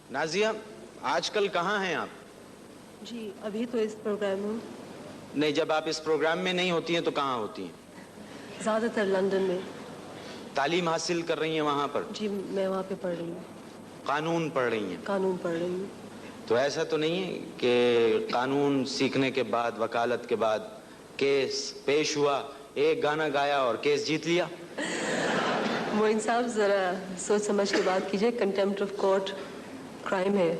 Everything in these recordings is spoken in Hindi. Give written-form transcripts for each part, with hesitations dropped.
नाजिया, आजकल कहाँ हैं आप? जी अभी तो इस प्रोग्राम में। नहीं, जब आप इस प्रोग्राम में नहीं होती हैं तो कहाँ होती हैं? ज़्यादातर लंदन में। तालीम हासिल कर रही हैं वहाँ पर? जी मैं वहाँ पे पढ़ रही हूँ। कानून पढ़ रही हैं? कानून पढ़ रही हूँ। तो ऐसा तो नहीं है कि कानून सीखने के बाद, वकालत के बाद केस पेश हुआ, एक गाना गाया और केस जीत लिया? मोइन साहब ज़रा सोच समझ के बात कीजिए। कंटेम्प्ट ऑफ कोर्ट क्राइम है।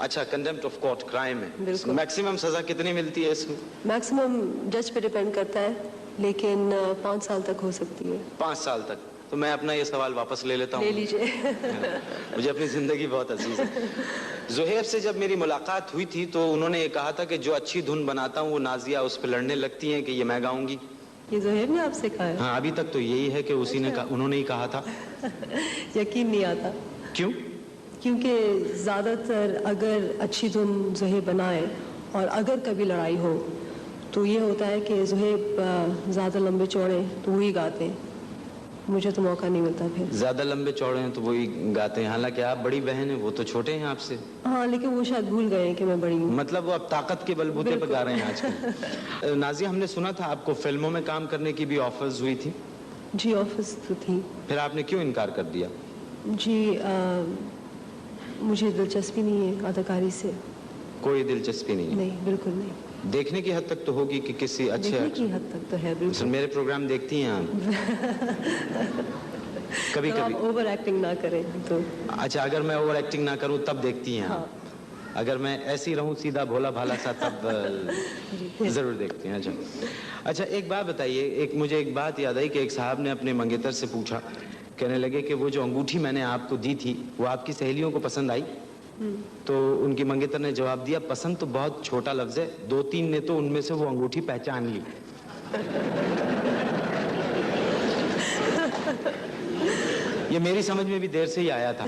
अच्छा, कंटेम्प्ट ऑफ कोर्ट क्राइम है। बिल्कुल। मैक्सिमम सजा कितनी मिलती है इसमें? मैक्सिमम जज पे डिपेंड करता है, लेकिन 5 साल तक हो सकती है। 5 साल तक? तो मैं अपना ये सवाल वापस ले लेता हूँ। ले लीजिए। मुझे अपनी जिंदगी बहुत अजीज है। ज़ुहैर से जब मेरी मुलाकात हुई थी तो उन्होंने ये कहा था कि जो अच्छी धुन बनाता हूँ वो नाजिया उस पर लड़ने लगती हैं कि ये मैं गाऊंगी। ये ज़ुहैर ने आपसे कहा है? हाँ, अभी तक तो यही है कि उसी ने उन्होंने ही कहा था। यकीन नहीं आता। क्यों? क्योंकि ज़्यादातर अगर अच्छी धुन ज़ुहैर बनाए और अगर कभी लड़ाई हो तो ये होता है कि ज़ुहैर ज़्यादा लंबे चौड़े तो वही गाते हैं, मुझे तो मौका नहीं मिलता। फिर ज़्यादा लंबे चौड़े हैं तो वही गाते हैं, हालांकि आप बड़ी बहन हैं, वो तो छोटे हैं आपसे। हाँ, लेकिन वो शायद भूल गए हैं कि मैं बड़ी हूँ। मतलब वो अब ताकत के बलबूते पर गा रहे हैं आजकल। नाजिया, हमने सुना था आपको फिल्मों में काम करने की भी ऑफर्स हुई थी? जी ऑफर्स तो थी। फिर आपने क्यों इनकार कर दिया? जी मुझे दिलचस्पी नहीं है अदाकारी से। कोई दिलचस्पी नहीं है? नहीं, बिल्कुल नहीं। देखने की हद तक तो होगी कि किसी अच्छे। देखने की हद तक तो है, बिल्कुल। मेरे प्रोग्राम देखती हैं आप? कभी कभी आप ओवर एक्टिंग ना करें तो। अच्छा, अगर मैं ओवर एक्टिंग ना करूं तब देखती हैं? हाँ। अगर मैं ऐसी रहूं सीधा भोला भाला सा तब जरूर देखती हैं। अच्छा, एक बात बताइए, मुझे एक बात याद आई कि एक साहब ने अपने मंगेतर से पूछा, कहने लगे कि वो जो अंगूठी मैंने आपको दी थी वो आपकी सहेलियों को पसंद आई? तो उनकी मंगेतर ने जवाब दिया, पसंद तो बहुत छोटा लफ्ज है, 2-3 ने तो उनमें से वो अंगूठी पहचान ली। ये मेरी समझ में भी देर से ही आया था।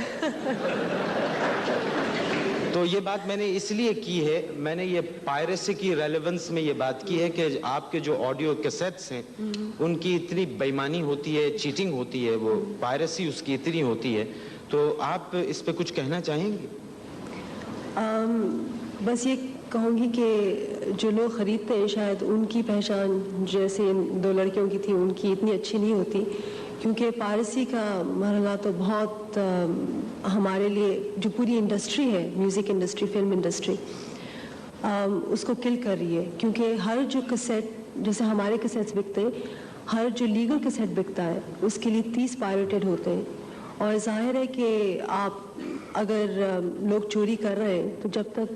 तो ये बात मैंने इसलिए की है, मैंने ये पायरेसी की रेलेवेंस में ये बात की है कि आपके जो ऑडियो कैसेट्स हैं उनकी इतनी बेईमानी होती है, चीटिंग होती है, वो पायरेसी उसकी इतनी होती है, तो आप इस पे कुछ कहना चाहेंगे? बस ये कहूँगी कि जो लोग ख़रीदते हैं शायद उनकी पहचान जैसे इन 2 लड़कियों की थी उनकी इतनी अच्छी नहीं होती, क्योंकि पायरेसी का मरहला तो बहुत हमारे लिए जो पूरी इंडस्ट्री है, म्यूज़िक इंडस्ट्री, फिल्म इंडस्ट्री, उसको किल कर रही है। क्योंकि हर जो कैसेट, जैसे हमारे कैसेट्स बिकते हैं, हर जो लीगल कैसेट बिकता है उसके लिए 30 पायरेटेड होते हैं। और जाहिर है कि आप अगर लोग चोरी कर रहे हैं तो जब तक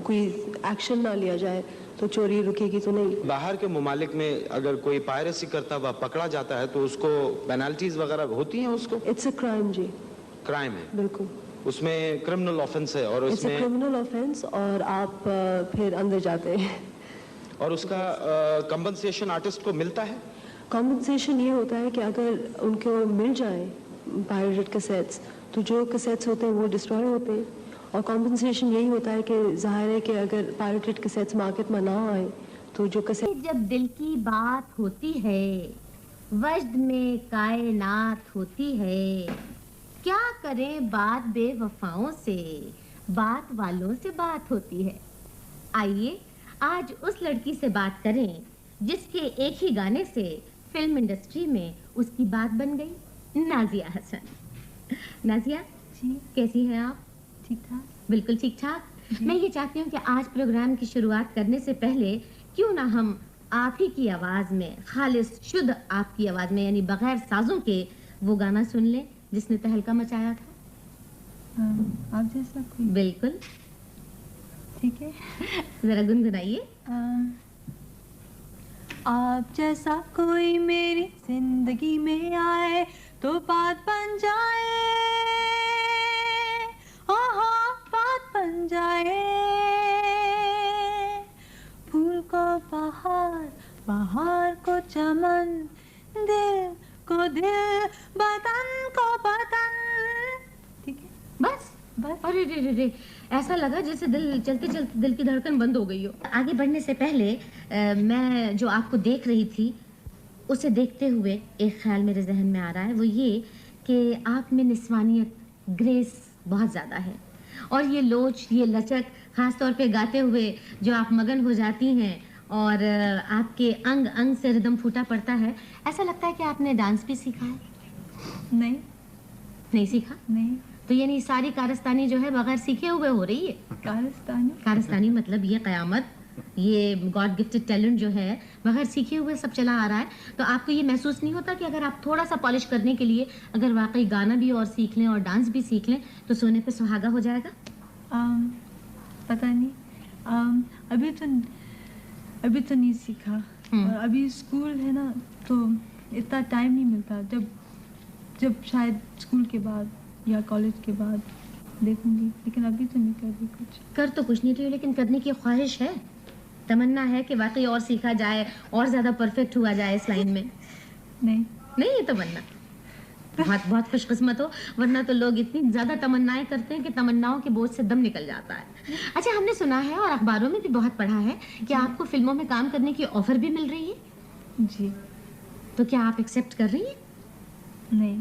कोई एक्शन ना लिया जाए तो चोरी रुकेगी तो नहीं। बाहर के मुमालिक में अगर कोई पायरेसी करता हुआ पकड़ा जाता है तो उसको पेनल्टीज वगैरह होती हैं उसको? It's a crime ji. Crime है? बिल्कुल। उसमें क्रिमिनल ऑफेंस है और उसमें क्रिमिनल ऑफेंस और आप फिर अंदर जाते हैं। और उसका कंपनसेशन आर्टिस्ट को मिलता है? कंपनसेशन ये होता है कि अगर उनको मिल जाए पायरेटेड कैसेट्स तो जो कैसेट्स होते हैं वो डिस्ट्रॉय होते हैं, और कॉम्पनसेशन यही होता है कि जाहिर है कि अगर पायरेटेड कैसेट्स मार्केट में ना आए तो जो कैसेट। जब दिल की बात होती है, वजद में कायनात होती है, क्या करें बात बेवफाओं से, बात वालों से बात होती है। आइए आज उस लड़की से बात करें जिसके एक ही गाने से फिल्म इंडस्ट्री में उसकी बात बन गई, नाजिया हसन। नाजिया जी, कैसी हैं आप? ठीक ठाक। बिल्कुल ठीक ठाक। मैं ये चाहती हूँ कि आज प्रोग्राम की शुरुआत करने से पहले क्यों ना हम आप ही की आवाज में, खालिस शुद्ध आपकी आवाज में, यानी बगैर साजों के वो गाना सुन लें जिसने तहलका मचाया था। आप जैसा कोई? बिल्कुल ठीक है। जरा गुनगुनाइए। आप जैसा कोई मेरी जिंदगी में आए तो बात बन जाए, बात बन जाए। फूल को बहार, बहार को चमन, दिल को दिल, बदन को बदन। ठीक है, बस। अरे रे रे रे, ऐसा लगा जैसे दिल चलते चलते दिल की धड़कन बंद हो गई हो। आगे बढ़ने से पहले मैं जो आपको देख रही थी उसे देखते हुए एक ख्याल मेरे जहन में आ रहा है, वो ये कि आप में निस्वानियत, ग्रेस बहुत ज़्यादा है, और ये लोच, ये लचक, खास तौर पे गाते हुए जो आप मगन हो जाती हैं और आपके अंग अंग से रिदम फूटा पड़ता है, ऐसा लगता है कि आपने डांस भी सीखा है? नहीं सीखा? नहीं। तो यानी सारी कारस्तानी जो है बगैर सीखे हुए हो रही है? कारस्तानी मतलब ये कयामत, ये गॉड गिफ्टेड टैलेंट जो है बगैर सीखे हुए सब चला आ रहा है। तो आपको ये महसूस नहीं होता कि अगर आप थोड़ा सा पॉलिश करने के लिए अगर वाकई गाना भी और सीख लें और डांस भी सीख लें तो सोने पे सुहागा हो जाएगा? पता नहीं, अभी तो नहीं सीखा। और अभी स्कूल है ना, तो इतना टाइम नहीं मिलता। जब शायद स्कूल के बाद या कॉलेज के बाद देखूंगी, लेकिन अभी तो नहीं कर रही कुछ। कर तो कुछ नहीं रही, लेकिन करने की ख्वाहिश है, तमन्ना है कि वाकई और सीखा जाए और ज्यादा परफेक्ट हुआ जाए इस लाइन में? नहीं ये तमन्ना बहुत खुशकिस्मत हो, वरना तो लोग इतनी ज्यादा तमन्नाएं करते हैं कि तमन्नाओं के बोझ से दम निकल जाता है। अच्छा, हमने सुना है और अखबारों में भी बहुत पढ़ा है कि आपको फिल्मों में काम करने की ऑफर भी मिल रही है? जी। तो क्या आप एक्सेप्ट कर रही हैं? नहीं।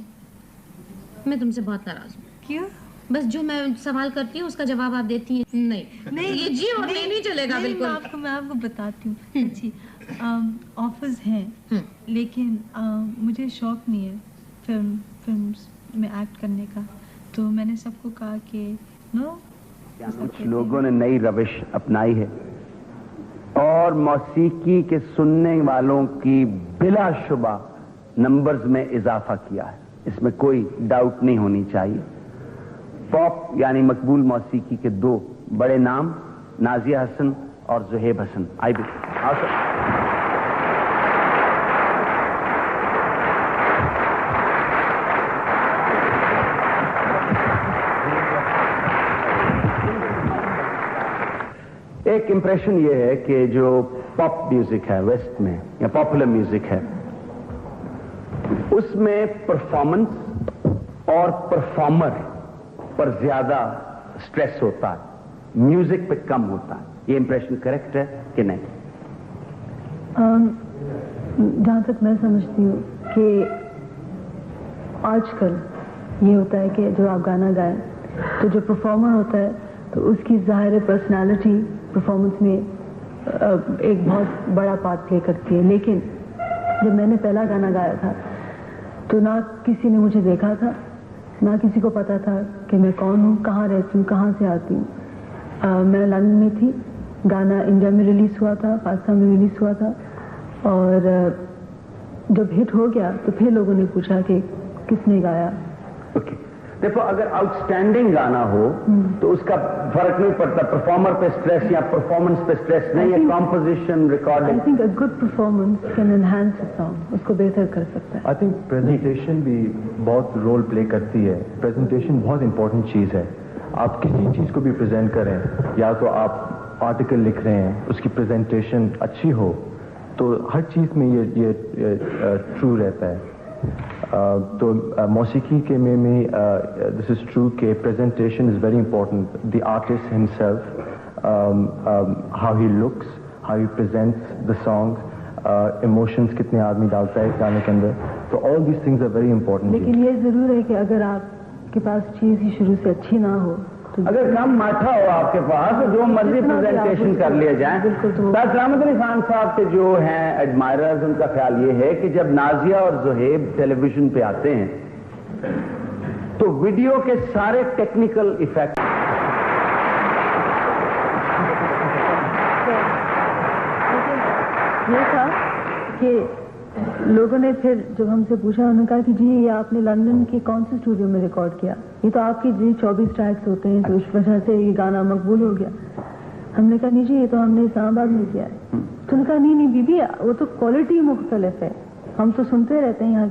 मैं तुमसे बहुत नाराज हूँ। क्यों? बस जो मैं सवाल करती हूँ उसका जवाब आप देती हैं नहीं। ये जी और नहीं चलेगा। बिल्कुल मैं आपको बताती हूँ। अच्छी ऑफर्स हैं, लेकिन मुझे शौक नहीं है फिल्म्स में एक्ट करने का। तो मैंने सबको कहा कि नो। कुछ लोगों ने नई रविश अपनाई है और मौसीकी के सुनने वालों की बिलाशुबा नंबर्स में इजाफा किया है, इसमें कोई डाउट नहीं होनी चाहिए। पॉप यानी मकबूल मौसीकी के दो बड़े नाम नाजिया हसन और ज़ुहैब हसन। आई भी एक इंप्रेशन ये है कि जो पॉप म्यूजिक है वेस्ट में या पॉपुलर म्यूजिक है, उसमें परफॉर्मेंस और परफॉर्मर पर ज्यादा स्ट्रेस होता है, म्यूजिक पे कम होता है। ये इंप्रेशन करेक्ट है कि नहीं? जहाँ तक मैं समझती हूँ कि आजकल ये होता है कि जो आप गाना गाएं तो जो परफॉर्मर होता है तो उसकी ज़ाहिर पर्सनालिटी परफॉर्मेंस में एक बहुत बड़ा पार्ट प्ले करती है। लेकिन जब मैंने पहला गाना गाया था तो ना किसी ने मुझे देखा था, ना किसी को पता था कि मैं कौन हूँ, कहाँ रहती हूँ, कहाँ से आती हूँ। मैं लंदन में थी, गाना इंडिया में रिलीज़ हुआ था, पाकिस्तान में रिलीज़ हुआ था, और जब हिट हो गया तो फिर लोगों ने पूछा कि किसने गाया। ओके, देखो अगर आउटस्टैंडिंग गाना हो तो उसका फर्क नहीं पड़ता परफॉर्मर पे स्ट्रेस या परफॉर्मेंस पे स्ट्रेस नहीं है, composition recording. I think a good performance can enhance a song, उसको बेहतर कर सकता है। आई थिंक प्रेजेंटेशन भी बहुत रोल प्ले करती है। प्रेजेंटेशन बहुत इंपॉर्टेंट चीज़ है। आप किसी चीज़ को भी प्रेजेंट करें, या तो आप आर्टिकल लिख रहे हैं, उसकी प्रेजेंटेशन अच्छी हो तो हर चीज़ में ये ट्रू रहता है। तो मौसीकी के में दिस इज ट्रू कि presentation is very important. The artist himself, how he looks, how he presents the song, emotions कितने आदमी डालता है गाने के अंदर, तो all these things are very important. लेकिन ये जरूर है कि अगर आपके पास चीज ही शुरू से अच्छी ना हो तो अगर कम माठा हो आपके पास तो जो मर्जी प्रेजेंटेशन कर लिया जाए। सलामत अली खान साहब के जो हैं एडमायरर्स, उनका ख्याल ये है कि जब नाजिया और ज़ुहैब टेलीविजन पे आते हैं तो वीडियो के सारे टेक्निकल इफेक्ट ये था कि लोगों ने फिर जब हमसे पूछा, उन्होंने कहा कि जी ये आपने लंदन के कौन से स्टूडियो में रिकॉर्ड किया? ये तो आपके जी 24 ट्रैक्स होते हैं तो इस वजह से ये गाना मकबूल हो गया। हमने कहा नहीं जी ये तो हमने इस्लामाबाद में किया है। तो उन्होंने कहा नहीं बीबी वो तो क्वालिटी मुख्तलिफ है, हम तो सुनते रहते हैं यहाँ की।